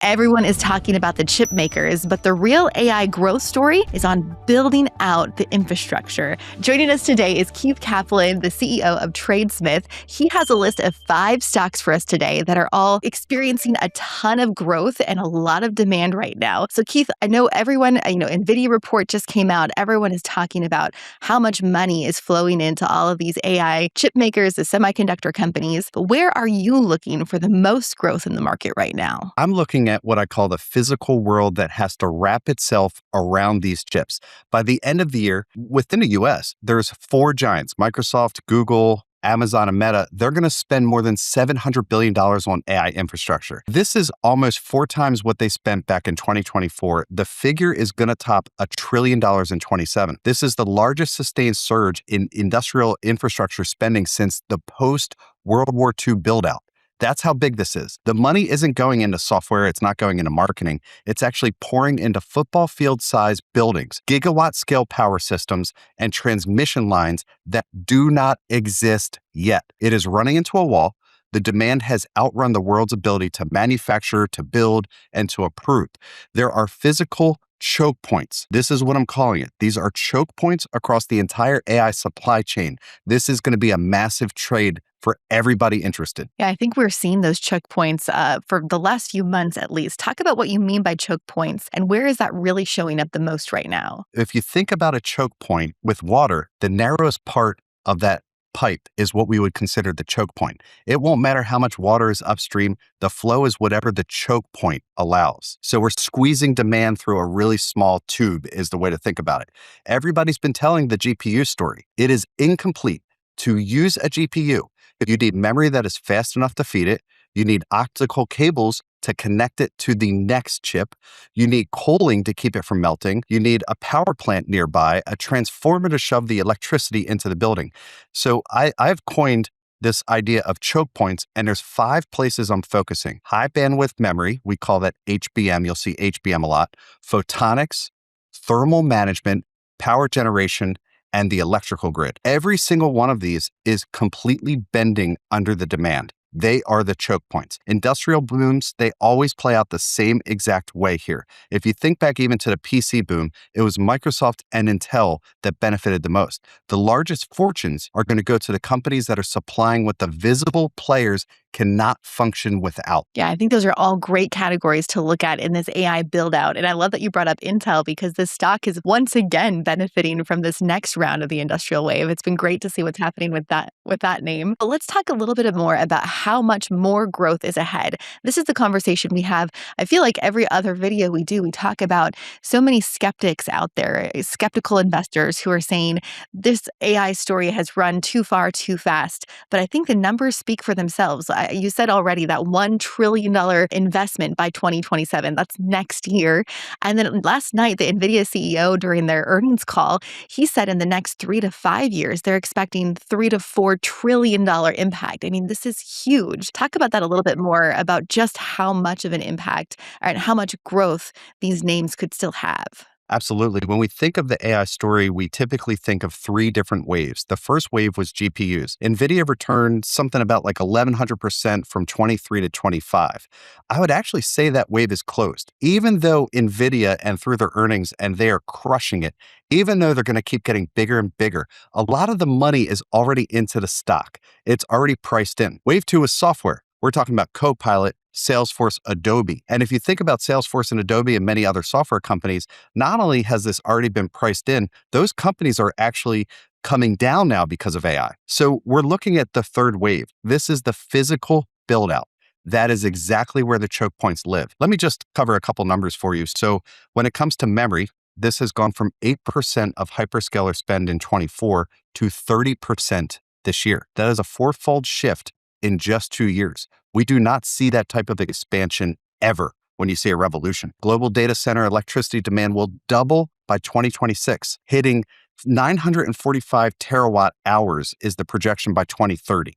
Everyone is talking about the chip makers, but the real AI growth story is on building out the infrastructure. Joining us today is Keith Kaplan, the CEO of TradeSmith. He has a list of 5 stocks for us today that are all experiencing a ton of growth and a lot of demand right now. So Keith, I know everyone, Nvidia report just came out. Everyone is talking about how much money is flowing into all of these AI chip makers, the semiconductor companies. But where are you looking for the most growth in the market right now? I'm looking at what I call the physical world that has to wrap itself around these chips. By the end of the year, within the US, there's 4 giants, Microsoft, Google, Amazon, and Meta. They're going to spend more than $700 billion on AI infrastructure. This is almost 4 times what they spent back in 2024. The figure is going to top $1 trillion in 27. This is the largest sustained surge in industrial infrastructure spending since the post-World War II buildout. That's how big this is. The money isn't going into software. It's not going into marketing. It's actually pouring into football field size buildings, gigawatt scale power systems, and transmission lines that do not exist yet. It is running into a wall. The demand has outrun the world's ability to manufacture, to build, and to approve. There are physical choke points. This is what I'm calling it. These are choke points across the entire AI supply chain. This is going to be a massive trade for everybody interested. Yeah, I think we're seeing those choke points for the last few months at least. Talk about what you mean by choke points and where is that really showing up the most right now? If you think about a choke point with water, the narrowest part of that pipe is what we would consider the choke point. It won't matter how much water is upstream. The flow is whatever the choke point allows. So we're squeezing demand through a really small tube is the way to think about it. Everybody's been telling the GPU story. It is incomplete. To use a GPU, you need memory that is fast enough to feed it. You need optical cables to connect it to the next chip. You need cooling to keep it from melting. You need a power plant nearby, a transformer to shove the electricity into the building. So I've coined this idea of choke points, and there's 5 places I'm focusing. High bandwidth memory, we call that HBM. You'll see HBM a lot. Photonics, thermal management, power generation, and the electrical grid. Every single one of these is completely bending under the demand. They are the choke points. Industrial booms, they always play out the same exact way here. If you think back even to the PC boom, it was Microsoft and Intel that benefited the most. The largest fortunes are going to go to the companies that are supplying what the visible players cannot function without. Yeah, I think those are all great categories to look at in this AI build out. And I love that you brought up Intel because this stock is once again benefiting from this next round of the industrial wave. It's been great to see what's happening with that name. But let's talk a little bit more about how much more growth is ahead. This is the conversation we have. I feel like every other video we do, we talk about so many skeptics out there, skeptical investors who are saying this AI story has run too far, too fast. But I think the numbers speak for themselves. You said already that $1 trillion investment by 2027. That's next year. And then last night, the Nvidia CEO during their earnings call, he said in the next 3 to 5 years, they're expecting $3 to $4 trillion impact. I mean, this is huge. Talk about that a little bit more about just how much of an impact and how much growth these names could still have. Absolutely. When we think of the AI story, we typically think of 3 different waves. The first wave was GPUs. Nvidia returned something about like 1,100% from 23 to 25. I would actually say that wave is closed. Even though Nvidia and through their earnings, and they are crushing it, even though they're going to keep getting bigger and bigger, a lot of the money is already into the stock. It's already priced in. Wave 2 is software. We're talking about Copilot, Salesforce, Adobe. And if you think about Salesforce and Adobe and many other software companies, not only has this already been priced in, those companies are actually coming down now because of AI. So we're looking at the third wave. This is the physical build out. That is exactly where the choke points live. Let me just cover a couple numbers for you. So when it comes to memory, this has gone from 8% of hyperscaler spend in 24 to 30% this year. That is a 4-fold shift in just 2 years. We do not see that type of expansion ever when you see a revolution. Global data center electricity demand will double by 2026, hitting 945 terawatt hours is the projection by 2030.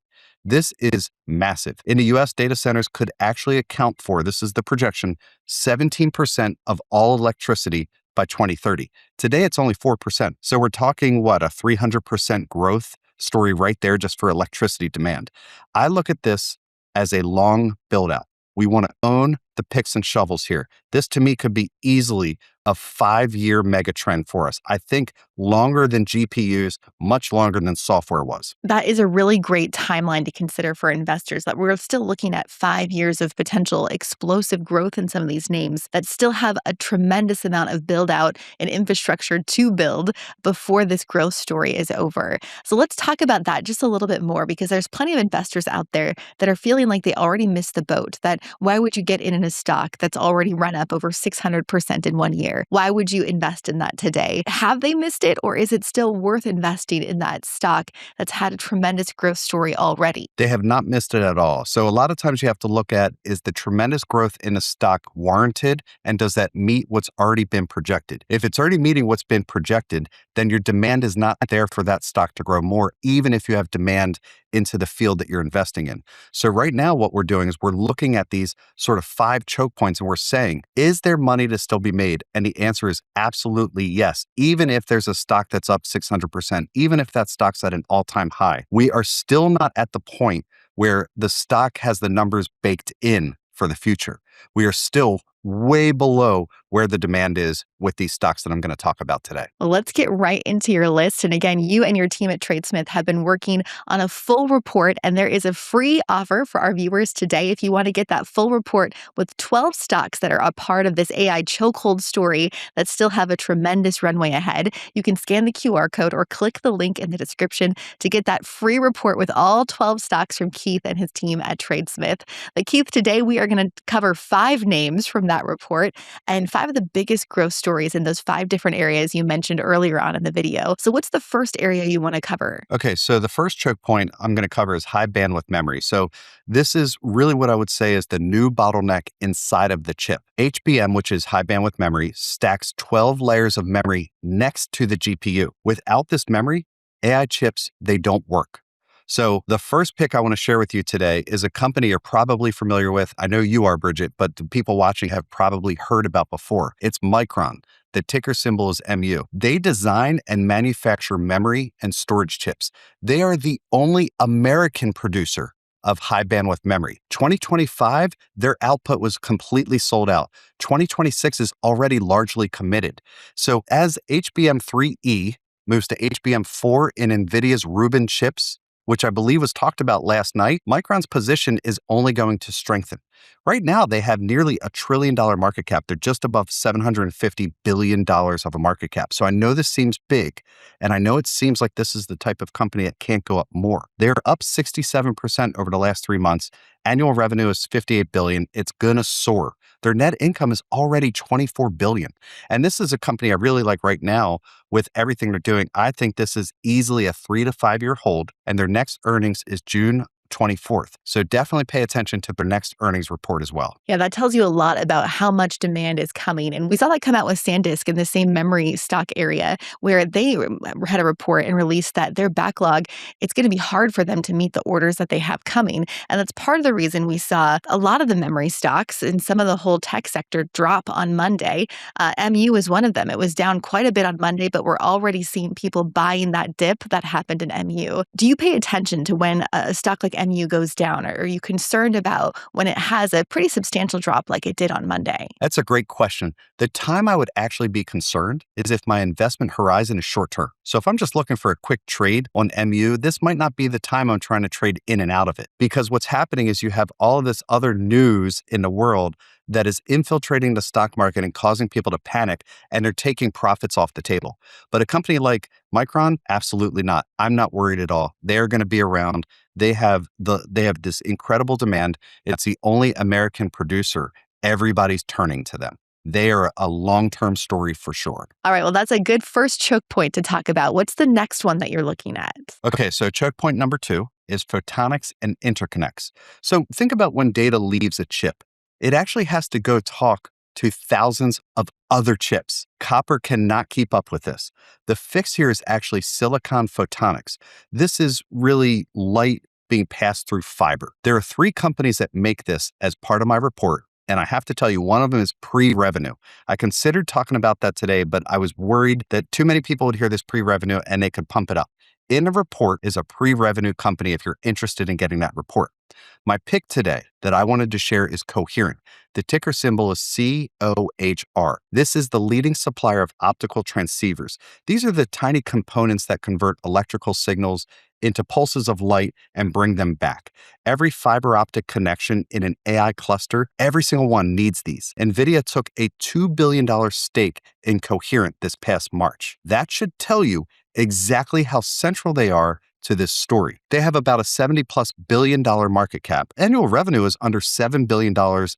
This is massive. In the US, data centers could actually account for, this is the projection, 17% of all electricity by 2030. Today, it's only 4%. So we're talking, a 300% growth story right there just for electricity demand. I look at this as a long build out. We want to own the picks and shovels here. This to me could be easily a 5-year mega trend for us. I think longer than GPUs, much longer than software was. That is a really great timeline to consider for investors, that we're still looking at 5 years of potential explosive growth in some of these names that still have a tremendous amount of build out and infrastructure to build before this growth story is over. So let's talk about that just a little bit more, because there's plenty of investors out there that are feeling like they already missed the boat, that why would you get in a stock that's already run up over 600% in 1 year? Why would you invest in that today? Have they missed it, or is it still worth investing in that stock that's had a tremendous growth story already? They have not missed it at all. So a lot of times you have to look at, is the tremendous growth in a stock warranted? And does that meet what's already been projected? If it's already meeting what's been projected, then your demand is not there for that stock to grow more, even if you have demand into the field that you're investing in. So right now, what we're doing is we're looking at these sort of 5 choke points and we're saying, is there money to still be made? And the answer is absolutely yes. Even if there's a stock that's up 600%, even if that stock's at an all-time high, we are still not at the point where the stock has the numbers baked in for the future. We are still way below where the demand is with these stocks that I'm going to talk about today. Well, let's get right into your list. And again, you and your team at TradeSmith have been working on a full report, and there is a free offer for our viewers today. If you want to get that full report with 12 stocks that are a part of this AI chokehold story that still have a tremendous runway ahead, you can scan the QR code or click the link in the description to get that free report with all 12 stocks from Keith and his team at TradeSmith. But Keith, today we are going to cover 5 names from that report and 5 of the biggest growth stories in those 5 different areas you mentioned earlier on in the video. So what's the first area you want to cover? Okay, so the first choke point I'm going to cover is high bandwidth memory. So this is really what I would say is the new bottleneck inside of the chip. HBM, which is high bandwidth memory, stacks 12 layers of memory next to the GPU. Without this memory, AI chips, they don't work. So the first pick I want to share with you today is a company you're probably familiar with. I know you are, Bridget, but the people watching have probably heard about before. It's Micron. The ticker symbol is MU. They design and manufacture memory and storage chips. They are the only American producer of high bandwidth memory. 2025, their output was completely sold out. 2026 is already largely committed. So as HBM3E moves to HBM4 in Nvidia's Rubin chips, which I believe was talked about last night, Micron's position is only going to strengthen. Right now, they have nearly $1 trillion market cap. They're just above $750 billion of a market cap. So I know this seems big, and I know it seems like this is the type of company that can't go up more. They're up 67% over the last 3 months. Annual revenue is $58 billion. It's going to soar. Their net income is already $24 billion. And this is a company I really like right now with everything they're doing. I think this is easily a 3 to 5 year hold, and their next earnings is June 24th. So definitely pay attention to their next earnings report as well. Yeah, that tells you a lot about how much demand is coming. And we saw that come out with SanDisk in the same memory stock area, where they had a report and released that their backlog, it's going to be hard for them to meet the orders that they have coming. And that's part of the reason we saw a lot of the memory stocks and some of the whole tech sector drop on Monday. MU is one of them. It was down quite a bit on Monday, but we're already seeing people buying that dip that happened in MU. Do you pay attention to when a stock like MU goes down? Or are you concerned about when it has a pretty substantial drop like it did on Monday? That's a great question. The time I would actually be concerned is if my investment horizon is short term. So if I'm just looking for a quick trade on MU, this might not be the time I'm trying to trade in and out of it. Because what's happening is you have all of this other news in the world that is infiltrating the stock market and causing people to panic, and they're taking profits off the table. But a company like Micron, absolutely not. I'm not worried at all. They're going to be around. They have this incredible demand. It's the only American producer. Everybody's turning to them. They are a long-term story for sure. All right, well, that's a good first choke point to talk about. What's the next one that you're looking at? Okay, so choke point number 2 is photonics and interconnects. So think about when data leaves a chip. It actually has to go talk to thousands of other chips. Copper cannot keep up with this. The fix here is actually silicon photonics. This is really light being passed through fiber. There are 3 companies that make this as part of my report. And I have to tell you, one of them is pre-revenue. I considered talking about that today, but I was worried that too many people would hear this pre-revenue and they could pump it up. In the report is a pre-revenue company if you're interested in getting that report. My pick today that I wanted to share is Coherent. The ticker symbol is COHR. This is the leading supplier of optical transceivers. These are the tiny components that convert electrical signals into pulses of light and bring them back. Every fiber optic connection in an AI cluster, every single one needs these. Nvidia took a $2 billion stake in Coherent this past March. That should tell you exactly how central they are to this story. They have about a $70+ billion market cap. Annual revenue is under $7 billion,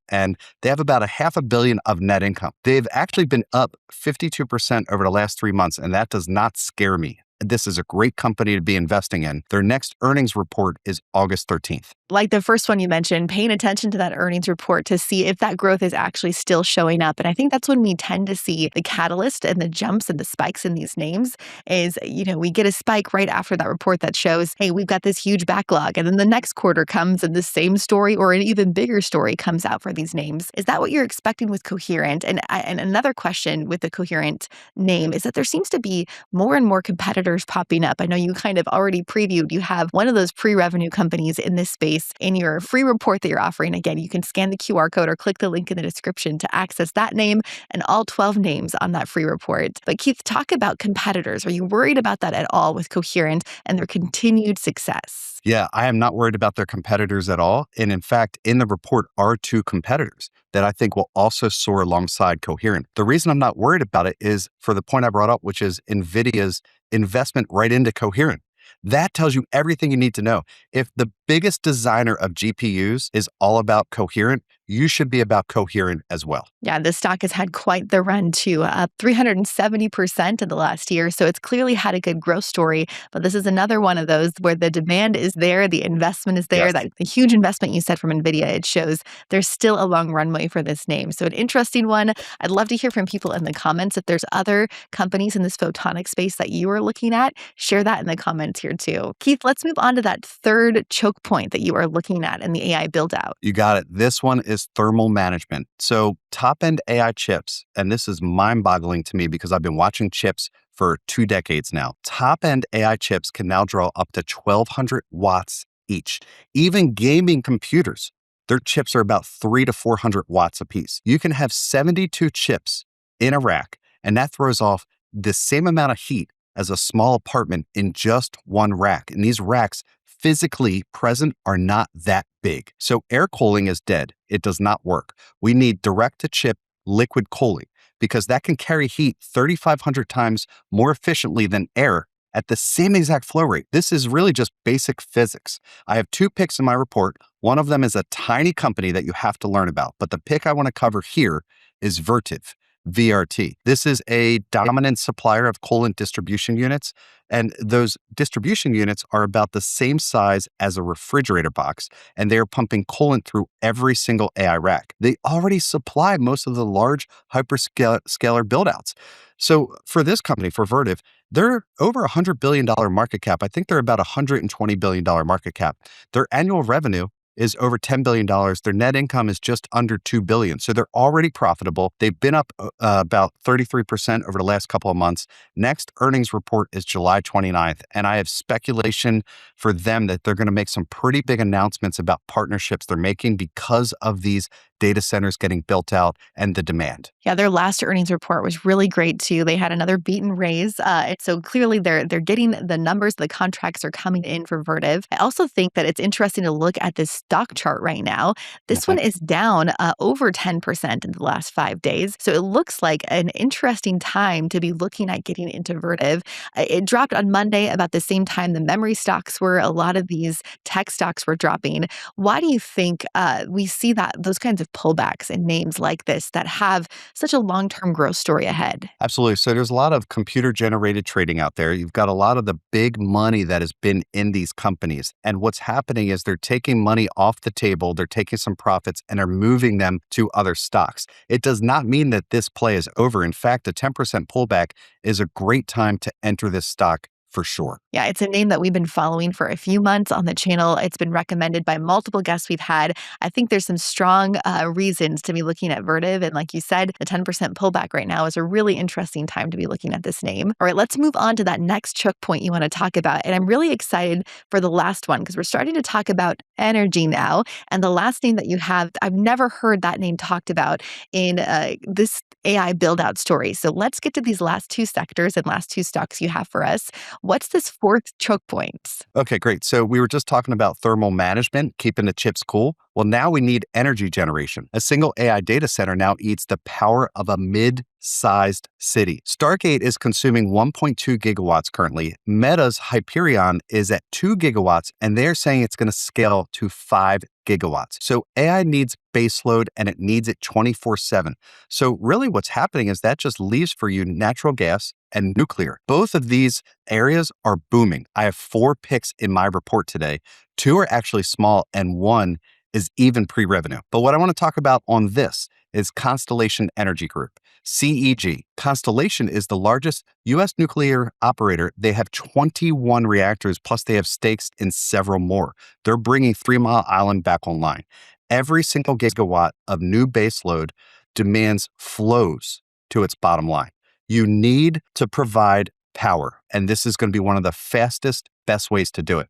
and they have about a $500 million of net income. They've actually been up 52% over the last 3 months, and that does not scare me. This is a great company to be investing in. Their next earnings report is August 13th. Like the first one you mentioned, paying attention to that earnings report to see if that growth is actually still showing up. And I think that's when we tend to see the catalyst and the jumps and the spikes in these names is, we get a spike right after that report that shows, hey, we've got this huge backlog. And then the next quarter comes and the same story or an even bigger story comes out for these names. Is that what you're expecting with Coherent? And another question with the Coherent name is that there seems to be more and more competitors popping up. I know you kind of already previewed, you have one of those pre-revenue companies in this space in your free report that you're offering. Again, you can scan the QR code or click the link in the description to access that name and all 12 names on that free report. But Keith, talk about competitors. Are you worried about that at all with Coherent and their continued success? Yeah, I am not worried about their competitors at all. And in fact, in the report are two competitors that I think will also soar alongside Coherent. The reason I'm not worried about it is for the point I brought up, which is Nvidia's investment right into Coherent. That tells you everything you need to know. If the biggest designer of GPUs is all about Coherent, you should be about Coherent as well. Yeah, this stock has had quite the run too, up 370% in the last year. So it's clearly had a good growth story. But this is another one of those where the demand is there, the investment is there, Yes. that the huge investment you said from Nvidia, it shows there's still a long runway for this name. So an interesting one. I'd love to hear from people in the comments. If there's other companies in this photonic space that you are looking at, share that in the comments here too. Keith, let's move on to that third choke point that you are looking at in the AI build out. You got it. This one is thermal management. So top-end AI chips, and this is mind-boggling to me because I've been watching chips for 2 decades now. Top-end AI chips can now draw up to 1,200 watts each. Even gaming computers, their chips are about 300 to 400 watts apiece. You can have 72 chips in a rack, and that throws off the same amount of heat as a small apartment in just one rack. And these racks physically present are not that big. So air cooling is dead. It does not work. We need direct to chip liquid cooling because that can carry heat 3,500 times more efficiently than air at the same exact flow rate. This is really just basic physics. I have 2 picks in my report. One of them is a tiny company that you have to learn about, but the pick I want to cover here is Vertiv. VRT. This is a dominant supplier of coolant distribution units, and those distribution units are about the same size as a refrigerator box, and they are pumping coolant through every single AI rack. They already supply most of the large hyperscaler buildouts. So for this company, for Vertiv, they're over a $100 billion market cap. I think they're about a $120 billion market cap. Their annual revenue is over $10 billion. Their net income is just under $2 billion. So they're already profitable. They've been up about 33% over the last couple of months. Next earnings report is July 29th. And I have speculation for them that they're going to make some pretty big announcements about partnerships they're making because of these data centers getting built out and the demand. Yeah, their last earnings report was really great too. They had another beat and raise. And so clearly they're getting the numbers, the contracts are coming in for Vertiv. I also think that it's interesting to look at this stock chart right now. This one is down over 10% in the last 5 days. So it looks like an interesting time to be looking at getting into Vertiv. It dropped on Monday about the same time the memory stocks were. A lot of these tech stocks were dropping. Why do you think we see those kinds of pullbacks in names like this that have such a long-term growth story ahead? Absolutely. So there's a lot of computer-generated trading out there. You've got a lot of the big money that has been in these companies. And what's happening is they're taking money off the table, they're taking some profits, and are moving them to other stocks. It does not mean that this play is over. In fact, a 10% pullback is a great time to enter this stock for sure. Yeah, it's a name that we've been following for a few months on the channel. It's been recommended by multiple guests we've had. I think there's some strong reasons to be looking at Vertiv. And like you said, the 10% pullback right now is a really interesting time to be looking at this name. All right, let's move on to that next choke point you want to talk about. And I'm really excited for the last one because we're starting to talk about energy now. And the last name that you have, I've never heard that name talked about in this AI build out story. So let's get to these last two sectors and last two stocks you have for us. What's this fourth choke point? Okay, great. So we were just talking about thermal management, keeping the chips cool. Well, now we need energy generation. A single AI data center now eats the power of a mid-sized city. Stargate is consuming 1.2 gigawatts currently. Meta's Hyperion is at 2 gigawatts, and they're saying it's going to scale to 5 gigawatts. So AI needs baseload and it needs it 24/7. So really what's happening is that just leaves for you natural gas and nuclear. Both of these areas are booming. I have 4 picks in my report today. 2 are actually small and 1 is even pre-revenue. But what I want to talk about on this is Constellation Energy Group, CEG. Constellation is the largest U.S. nuclear operator. They have 21 reactors, plus they have stakes in several more. They're bringing 3 Mile Island back online. Every single gigawatt of new baseload demands flows to its bottom line. You need to provide power, and this is going to be one of the fastest, best ways to do it.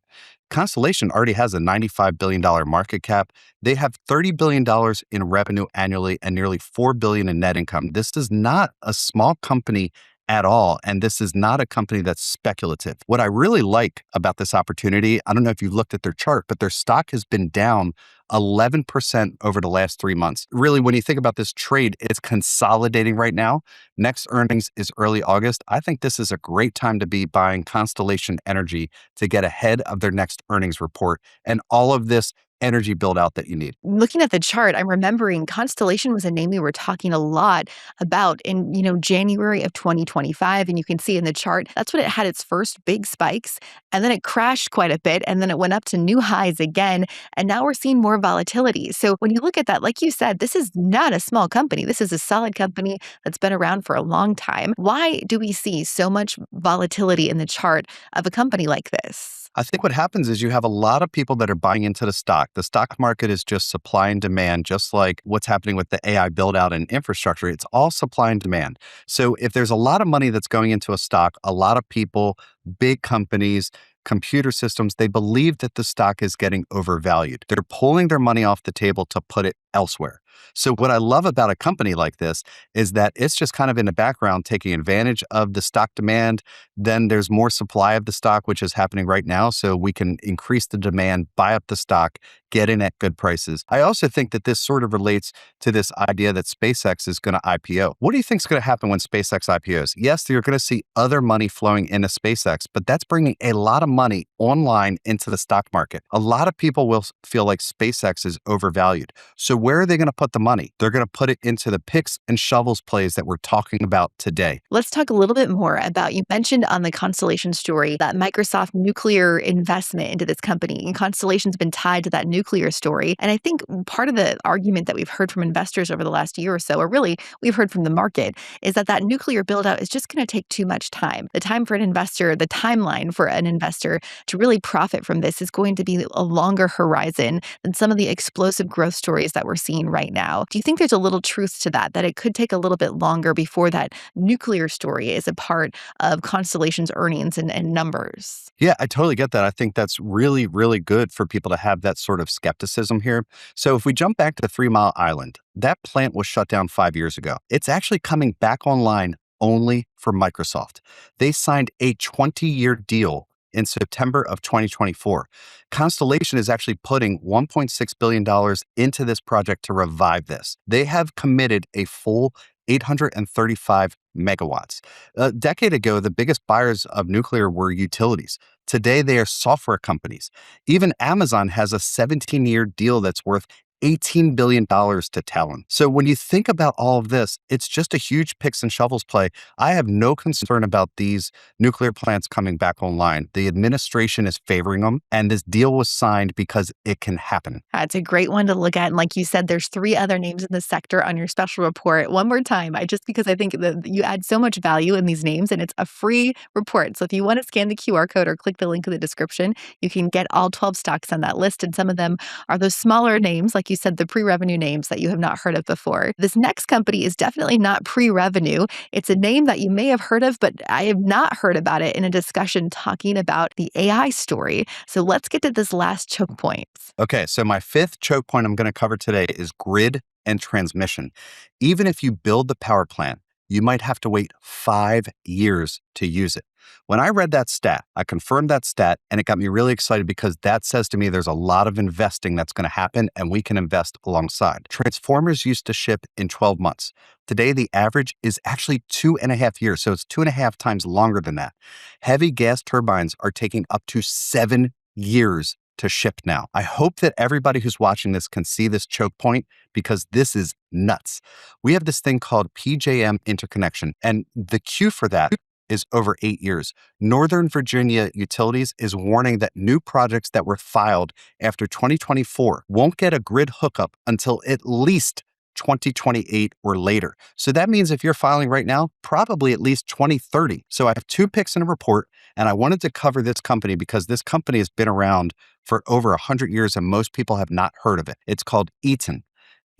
Constellation already has a $95 billion market cap. They have $30 billion in revenue annually and nearly $4 billion in net income. This is not a small company at all, and this is not a company that's speculative. What I really like about this opportunity, I don't know if you've looked at their chart, but their stock has been down 11% over the last 3 months. Really, when you think about this trade, it's consolidating right now. Next earnings is early August. I think this is a great time to be buying Constellation Energy to get ahead of their next earnings report and all of this energy build out that you need. Looking at the chart, I'm remembering Constellation was a name we were talking a lot about in, January of 2025. And you can see in the chart, that's when it had its first big spikes. And then it crashed quite a bit. And then it went up to new highs again. And now we're seeing more volatility. So when you look at that, like you said, this is not a small company. This is a solid company that's been around for a long time. Why do we see so much volatility in the chart of a company like this? I think what happens is you have a lot of people that are buying into the stock. The stock market is just supply and demand, just like what's happening with the AI build out and infrastructure. It's all supply and demand. So if there's a lot of money that's going into a stock, a lot of people, big companies, computer systems, they believe that the stock is getting overvalued. They're pulling their money off the table to put it elsewhere. So what I love about a company like this is that it's just kind of in the background taking advantage of the stock demand. Then there's more supply of the stock, which is happening right now. So we can increase the demand, buy up the stock, get in at good prices. I also think that this sort of relates to this idea that SpaceX is going to IPO. What do you think is going to happen when SpaceX IPOs? Yes, you're going to see other money flowing into SpaceX, but that's bringing a lot of money online into the stock market. A lot of people will feel like SpaceX is overvalued. So where are they going to put the money? They're going to put it into the picks and shovels plays that we're talking about today. Let's talk a little bit more about, you mentioned on the Constellation story, that Microsoft nuclear investment into this company. And Constellation's been tied to that nuclear story. And I think part of the argument that we've heard from investors over the last year or so, or really we've heard from the market, is that that nuclear build out is just going to take too much time. The time for an investor, the timeline for an investor to really profit from this is going to be a longer horizon than some of the explosive growth stories that we're seeing right now. Do you think there's a little truth to that it could take a little bit longer before that nuclear story is a part of Constellation's earnings and numbers? Yeah, I totally get that. I think that's really, really good for people to have that sort of skepticism here. So if we jump back to 3 Mile Island, that plant was shut down 5 years ago. It's actually coming back online only for Microsoft. They signed a 20-year deal in September of 2024. Constellation is actually putting $1.6 billion into this project to revive this. They have committed a full 835 megawatts. A decade ago, the biggest buyers of nuclear were utilities. Today, they are software companies. Even Amazon has a 17-year deal that's worth $18 billion to Talon. So when you think about all of this, it's just a huge picks and shovels play. I have no concern about these nuclear plants coming back online. The administration is favoring them, and this deal was signed because it can happen. It's a great one to look at. And like you said, there's three other names in the sector on your special report. One more time, just because I think that you add so much value in these names and it's a free report. So if you want to scan the QR code or click the link in the description, you can get all 12 stocks on that list. And some of them are those smaller names, like you said, the pre-revenue names that you have not heard of before. This next company is definitely not pre-revenue. It's a name that you may have heard of, but I have not heard about it in a discussion talking about the AI story. So let's get to this last choke point. Okay, so my fifth choke point I'm going to cover today is grid and transmission. Even if you build the power plant, you might have to wait 5 years to use it. When I read that stat, I confirmed that stat, and it got me really excited because that says to me there's a lot of investing that's going to happen, and we can invest alongside. Transformers used to ship in 12 months. Today, the average is actually 2.5 years, so it's 2.5 times longer than that. Heavy gas turbines are taking up to 7 years to ship now. I hope that everybody who's watching this can see this choke point because this is nuts. We have this thing called PJM interconnection, and the queue for that is over 8 years. Northern Virginia Utilities is warning that new projects that were filed after 2024 won't get a grid hookup until at least 2028 or later. So that means if you're filing right now, probably at least 2030. So I have 2 picks in a report, and I wanted to cover this company because this company has been around for over 100 years and most people have not heard of it. It's called Eaton.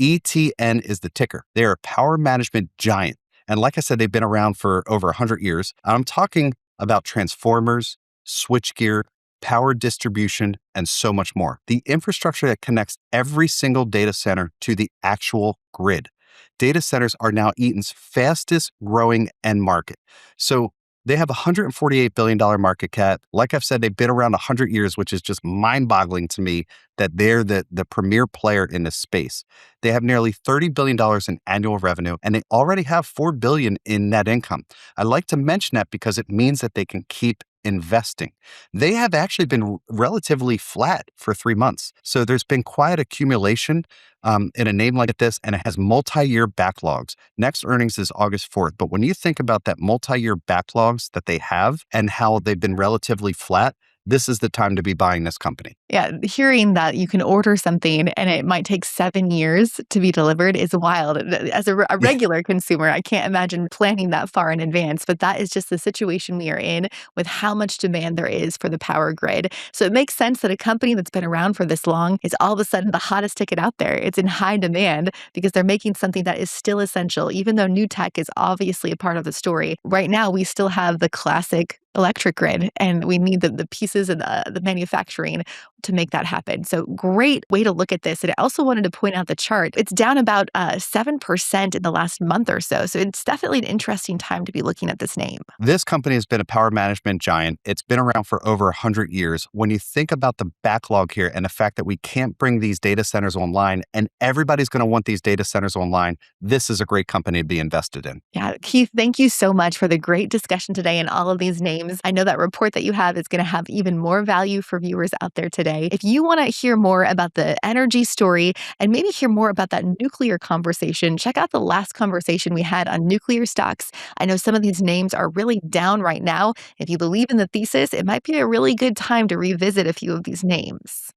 ETN is the ticker. They are a power management giant. And like I said, they've been around for over 100 years. I'm talking about transformers, switchgear, power distribution, and so much more. The infrastructure that connects every single data center to the actual grid. Data centers are now Eaton's fastest growing end market. So they have a $148 billion market cap. Like I've said, they've been around 100 years, which is just mind-boggling to me that they're the premier player in this space. They have nearly $30 billion in annual revenue, and they already have $4 billion in net income. I like to mention that because it means that they can keep investing. They have actually been relatively flat for 3 months. So there's been quiet accumulation in a name like this, and it has multi-year backlogs. Next earnings is August 4th. But when you think about that multi-year backlogs that they have and how they've been relatively flat, this is the time to be buying this company. Yeah, hearing that you can order something and it might take 7 years to be delivered is wild. As a regular consumer, I can't imagine planning that far in advance, but that is just the situation we are in with how much demand there is for the power grid. So it makes sense that a company that's been around for this long is all of a sudden the hottest ticket out there. It's in high demand because they're making something that is still essential, even though new tech is obviously a part of the story. Right now, we still have the classic electric grid, and we need the pieces and the manufacturing to make that happen. So great way to look at this. And I also wanted to point out the chart. It's down about 7% in the last month or so. So it's definitely an interesting time to be looking at this name. This company has been a power management giant. It's been around for over 100 years. When you think about the backlog here and the fact that we can't bring these data centers online and everybody's going to want these data centers online, this is a great company to be invested in. Yeah, Keith, thank you so much for the great discussion today and all of these names. I know that report that you have is going to have even more value for viewers out there today. If you want to hear more about the energy story and maybe hear more about that nuclear conversation, check out the last conversation we had on nuclear stocks. I know some of these names are really down right now. If you believe in the thesis, it might be a really good time to revisit a few of these names.